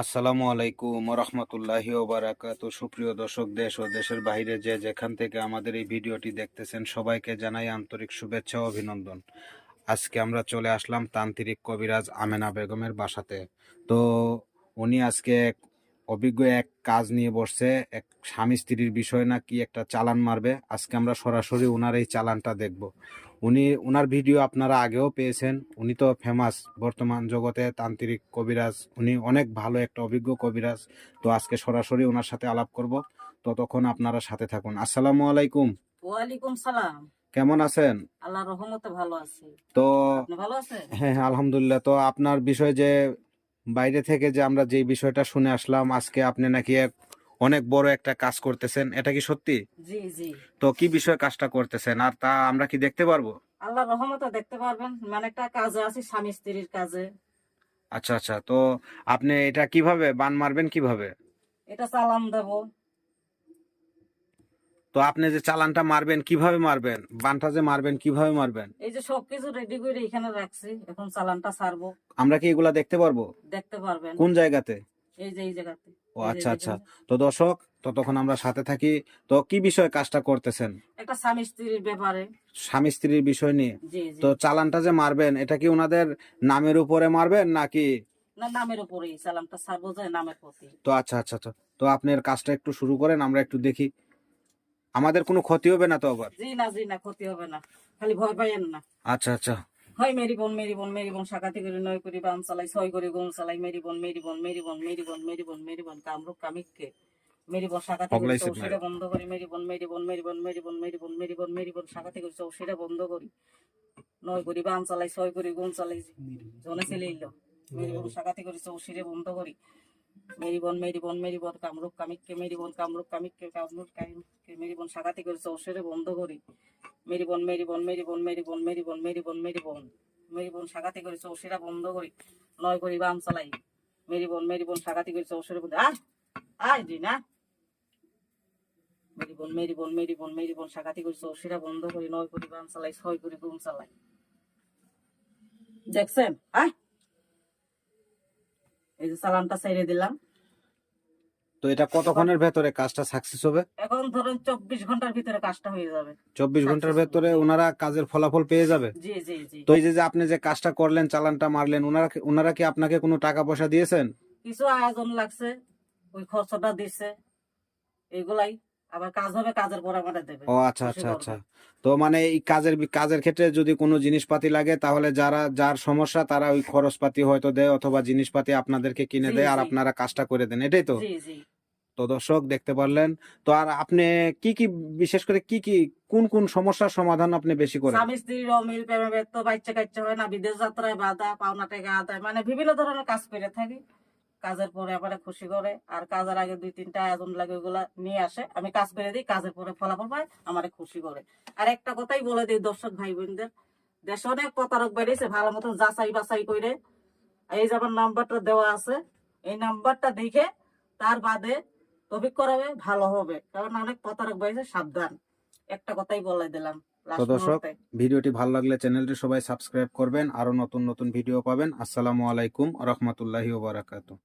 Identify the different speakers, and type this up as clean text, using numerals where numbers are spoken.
Speaker 1: আসসালামু আলাইকুম রহমতুল্লাহি ওয়া বারাকাতু। সুপ্রিয় দর্শক, দেশ ও দেশের বাইরে যে যেখান থেকে আমাদের এই ভিডিওটি দেখতেছেন সবাইকে জানাই আন্তরিক শুভেচ্ছা ও অভিনন্দন। আজকে আমরা চলে আসলাম তান্ত্রিক কবিরাজ আমেনা বেগমের বাসাতে। তো উনি আজকে অভিজ্ঞ এক কাজ নিয়ে বসছে, এক স্বামী স্ত্রীর বিষয় নাকি একটা চালান মারবে। আজকে আমরা সরাসরি ওনার এই চালানটা দেখব। ওনার ভিডিও আপনারা আগেও পেয়েছেন। উনি তো ফেমাস বর্তমান জগতে তান্ত্রিক কবিরাজ, উনি অনেক ভালো একটা অভিজ্ঞ কবিরাজ। তো আজকে সরাসরি ওনার সাথে আলাপ করব, ততক্ষণ আপনারা সাথে থাকুন। আসসালামু আলাইকুম।
Speaker 2: ওয়ালাইকুম সালাম।
Speaker 1: কেমন আছেন?
Speaker 2: আল্লাহর রহমতে ভালো আছি।
Speaker 1: তো
Speaker 2: আপনি ভালো আছেন?
Speaker 1: হ্যাঁ হ্যাঁ, আলহামদুলিল্লাহ। তো আপনার বিষয় যে বাইরে থেকে যে আমরা যে বিষয়টা শুনে আসলাম, আজকে আপনি নাকি অনেক বড় একটা কাজ করতেছেন, এটা কি সত্যি?
Speaker 2: জি জি।
Speaker 1: তো কি বিষয় কাজটা করতেছেন, আর তা আমরা কি দেখতে পারবো?
Speaker 2: আল্লাহর রহমতে দেখতে পারবেন। মানে একটা কাজে আছি, স্বামী স্ত্রীর কাজে।
Speaker 1: আচ্ছা আচ্ছা। তো আপনি এটা কিভাবে বান মারবেন কিভাবে?
Speaker 2: এটা চালান দেব।
Speaker 1: তো আপনি যে চালানটা মারবেন কিভাবে মারবেন, বানটা যে মারবেন কিভাবে মারবেন?
Speaker 2: এই যে সবকিছু রেডি করে এখানে রাখছি, এখন চালানটা ছাড়বো।
Speaker 1: আমরা কি এগুলা দেখতে পারবো?
Speaker 2: দেখতে পারবেন।
Speaker 1: কোন জায়গাতে?
Speaker 2: এই যে এই জায়গাতে।
Speaker 1: ও
Speaker 2: এই যে
Speaker 1: আচ্ছা আচ্ছা।
Speaker 2: দেখেন।
Speaker 1: তো দর্শক, ততক্ষণ আমরা সাথে থাকি। তো কি বিষয়ে কাজটা করতেছেন?
Speaker 2: একটা স্বামী স্ত্রীর ব্যাপারে।
Speaker 1: স্বামী স্ত্রীর বিষয় নিয়ে।
Speaker 2: জি জি।
Speaker 1: তো চালানটা যে মারবেন এটা কি ওনাদের নামের উপরে মারবেন নাকি?
Speaker 2: না, নামের উপরেই চালানটা ছাড়বো, যায় নামের প্রতি।
Speaker 1: তো আচ্ছা আচ্ছা আচ্ছা। তো আপনার কাজটা একটু শুরু করেন, আমরা একটু দেখি। আমাদের কোনো ক্ষতি হবে না তো আবার?
Speaker 2: জি না, ক্ষতি হবে না। খালি ভয় পাইয়েন না।
Speaker 1: আচ্ছা আচ্ছা।
Speaker 2: হয় মেরি বোন সাকাতি করে নয় করি বাম চালাই ছয় করে গোল চালাই মেরি বোন কামরূপ কামিককে মেরি বোন সাকাতি করে
Speaker 1: পগলাইছে
Speaker 2: চৌশিটা বন্ধ করি মেরি বোন সাকাতি করে চৌশিটা বন্ধ করি নয় করি বাম চালাই ছয় করে গোল চালাই জনে ছেলে ইল মেরি বোন সাকাতি করে চৌশিরে বন্ধ করি মেরি বোন কামরূপ কামিককে মেরি বোন সাকাতি করে চৌশিরে বন্ধ করি মেরি বোন সাকাতি করে চৌশিরা বন্ধ করি নয় করি বাম চালাই মেরি বোন সাকাতি করে চৌশিরে বন্ধ আয় জি না মেরি বোন সাকাতি করে চৌশিরা বন্ধ করি নয় করি বাম চালাই ছয় করি গুম চালাই দেখছেন? এই যে চালানটা ছেড়ে দিলাম।
Speaker 1: তো এটা কতক্ষণের ভেতরে কাজটা সাকসেস হবে?
Speaker 2: এখন ধরুন 24 ঘন্টার ভিতরে কাজটা হয়ে যাবে।
Speaker 1: 24 ঘন্টার ভেতরে ওনারা কাজের ফলাফল পেয়ে যাবে?
Speaker 2: জি জি জি।
Speaker 1: তো এই যে যে আপনি যে কাজটা করলেন, চালানটা মারলেন, ওনারা কি আপনাকে কোনো টাকা পয়সা দিয়েছেন?
Speaker 2: কিছু আয়োজন লাগছে, ওই খরচটা দিচ্ছে, এগুলাই। আবার কাজ হবে, কাজের পর আমাদের দেবে।
Speaker 1: ও আচ্ছা আচ্ছা আচ্ছা। তো মানে এই কাজের ক্ষেত্রে যদি কোনো জিনিসপাতি লাগে, তাহলে যার সমস্যা তারা ওই খরচপাতি হয়তো দেয়, অথবা জিনিসপাতি আপনাদেরকে কিনে
Speaker 2: জি
Speaker 1: দেয় আর
Speaker 2: জি
Speaker 1: আপনারা কাজটা করে দেন, এটাই তো?
Speaker 2: জি জি।
Speaker 1: তো দর্শক দেখতে পারলেন। তো আর আপনি কি বিশেষ করে কোন কোন সমস্যার সমাধান আপনি বেশি করেন?
Speaker 2: স্বামী স্ত্রীর অমিল, প্রেমে ব্যর্থ, বাচ্চা কাচ্চা হয় না, বিদেশ যাত্রায় বাধা, পাওনা টাকা আদায়, মানে বিভিন্ন ধরনের কাজ করে থাকি। কাজের পরে আবার খুশি করে, আর কাজের আগে 2-3টা আয়োজন লাগে, ওইগুলা নিয়ে আসে, আমি কাজ করে দিই, কাজের পরে ফলাফল পাই, আমার খুশি করে। আর একটা কথাই বলে দিই দর্শক ভাই বোনদের, দেশে অনেক প্রতারক বেরিয়েছে, ভালো মতন যাচাই বাছাই করে এই যে আমার নাম্বারটা দেওয়া আছে, এই নাম্বারটা দেখে তার বাদে টপিক করাবে, ভালো হবে। কারণ অনেক প্রতারক বেরিয়েছে, সাবধান। একটা কথাই বলে দিলাম।
Speaker 1: তো দর্শক, ভিডিওটি ভালো লাগলে চ্যানেলটি সবাই সাবস্ক্রাইব করবেন, আরো নতুন নতুন ভিডিও পাবেন। আসসালামু আলাইকুম রহমতুল্লাহি ওয়া বারাকাতুহু।